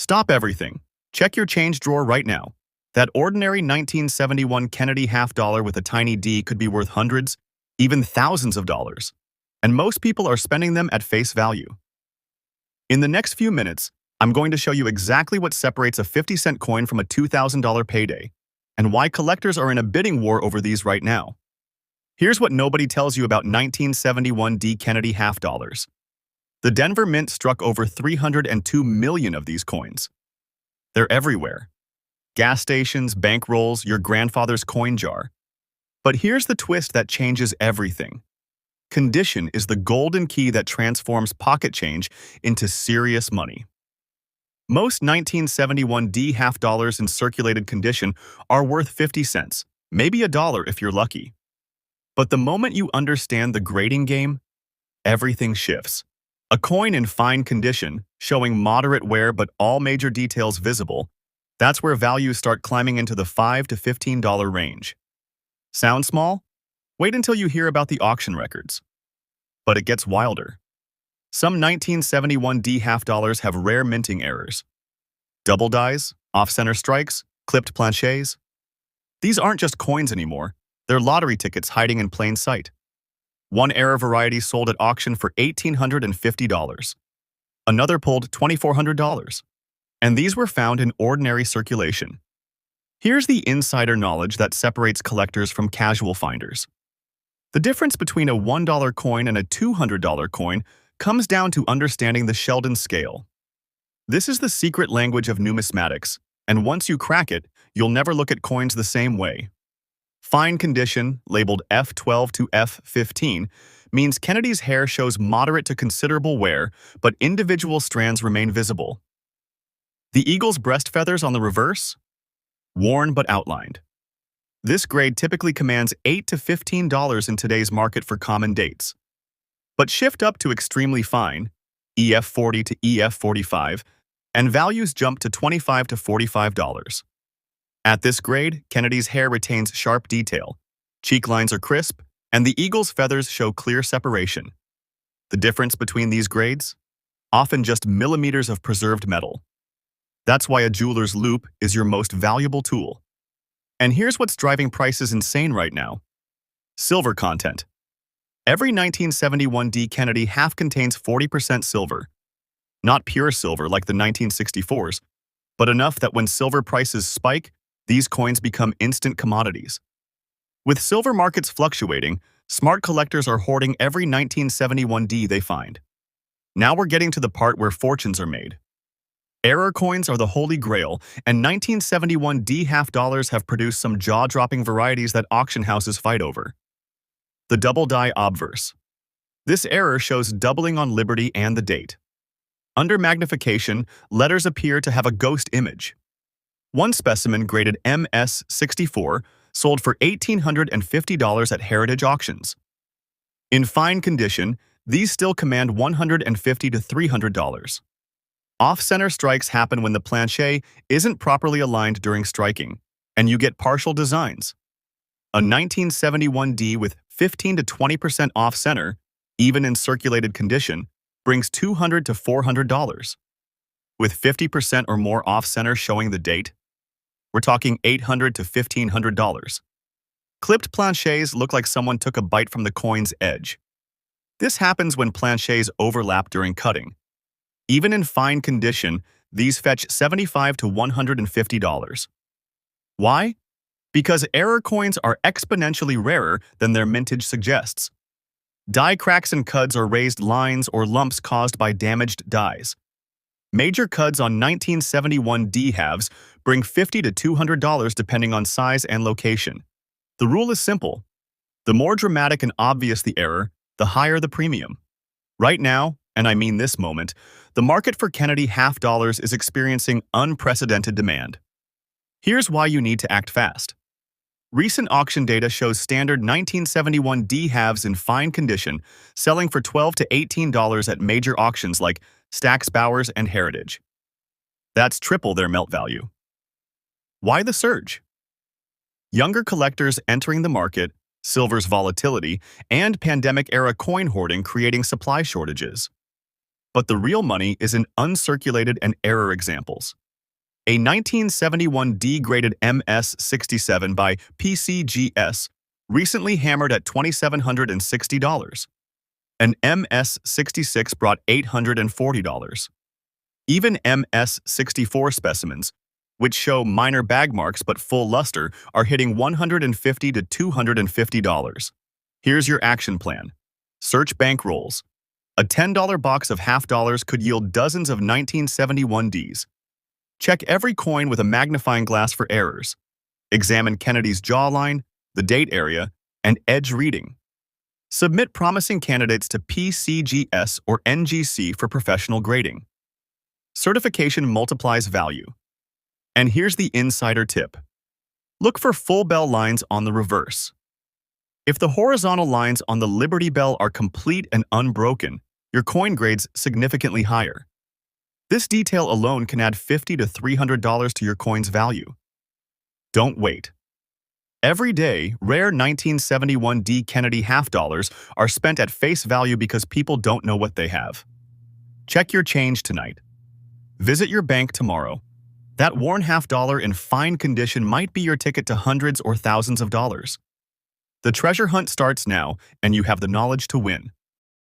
Stop everything. Check your change drawer right now. That ordinary 1971 Kennedy half dollar with a tiny D could be worth hundreds, even thousands of dollars. And most people are spending them at face value. In the next few minutes, I'm going to show you exactly what separates a 50-cent coin from a $2,000 payday, and why collectors are in a bidding war over these right now. Here's what nobody tells you about 1971 D Kennedy half dollars. The Denver Mint struck over 302 million of these coins. They're everywhere. Gas stations, bank rolls, your grandfather's coin jar. But here's the twist that changes everything. Condition is the golden key that transforms pocket change into serious money. Most 1971 D half dollars in circulated condition are worth 50 cents, maybe $1 if you're lucky. But the moment you understand the grading game, everything shifts. A coin in fine condition, showing moderate wear but all major details visible, that's where values start climbing into the $5 to $15 range. Sound small? Wait until you hear about the auction records. But it gets wilder. Some 1971 D half dollars have rare minting errors. Double dies, off-center strikes, clipped planchets. These aren't just coins anymore, they're lottery tickets hiding in plain sight. One error variety sold at auction for $1,850. Another pulled $2,400. And these were found in ordinary circulation. Here's the insider knowledge that separates collectors from casual finders. The difference between a $1 coin and a $200 coin comes down to understanding the Sheldon scale. This is the secret language of numismatics, and once you crack it, you'll never look at coins the same way. Fine condition, labeled F12 to F15, means Kennedy's hair shows moderate to considerable wear, but individual strands remain visible. The eagle's breast feathers on the reverse? Worn but outlined. This grade typically commands $8 to $15 in today's market for common dates. But shift up to extremely fine, EF40 to EF45, and values jump to $25 to $45. At this grade, Kennedy's hair retains sharp detail, cheek lines are crisp, and the eagle's feathers show clear separation. The difference between these grades? Often just millimeters of preserved metal. That's why a jeweler's loupe is your most valuable tool. And here's what's driving prices insane right now. Silver content. Every 1971 D Kennedy half contains 40% silver. Not pure silver like the 1964s, but enough that when silver prices spike, these coins become instant commodities. With silver markets fluctuating, smart collectors are hoarding every 1971 D they find. Now we're getting to the part where fortunes are made. Error coins are the holy grail, and 1971 D half dollars have produced some jaw-dropping varieties that auction houses fight over. The double die obverse. This error shows doubling on Liberty and the date. Under magnification, letters appear to have a ghost image. One specimen graded MS64 sold for $1,850 at heritage auctions. In fine condition, these still command $150 to $300. Off-center strikes happen when the planchet isn't properly aligned during striking, and you get partial designs. A 1971 D with 15 to 20% off-center, even in circulated condition, brings $200 to $400. With 50% or more off-center showing the date, we're talking $800 to $1,500. Clipped planchets look like someone took a bite from the coin's edge. This happens when planchets overlap during cutting. Even in fine condition, these fetch $75 to $150. Why? Because error coins are exponentially rarer than their mintage suggests. Die cracks and cuds are raised lines or lumps caused by damaged dies. Major cuds on 1971 D halves bring $50 to $200 depending on size and location. The rule is simple. The more dramatic and obvious the error, the higher the premium. Right now, and I mean this moment, the market for Kennedy half dollars is experiencing unprecedented demand. Here's why you need to act fast. Recent auction data shows standard 1971 D halves in fine condition selling for $12 to $18 at major auctions like Stack's Bowers and Heritage. That's triple their melt value. Why the surge? Younger collectors entering the market, silver's volatility, and pandemic-era coin hoarding creating supply shortages. but the real money is in uncirculated and error examples. A 1971 D-graded MS-67 by PCGS recently hammered at $2,760. An MS-66 brought $840. Even MS-64 specimens, which show minor bag marks but full luster, are hitting $150 to $250. Here's your action plan. Search bankrolls. A $10 box of half dollars could yield dozens of 1971 Ds. Check every coin with a magnifying glass for errors. Examine Kennedy's jawline, the date area, and edge reading. Submit promising candidates to PCGS or NGC for professional grading. Certification multiplies value. And here's the insider tip. Look for full bell lines on the reverse. If the horizontal lines on the Liberty Bell are complete and unbroken, your coin grades significantly higher. This detail alone can add $50 to $300 to your coin's value. Don't wait. Every day, rare 1971 D Kennedy half dollars are spent at face value because people don't know what they have. Check your change tonight. Visit your bank tomorrow. That worn half dollar in fine condition might be your ticket to hundreds or thousands of dollars. The treasure hunt starts now, and you have the knowledge to win.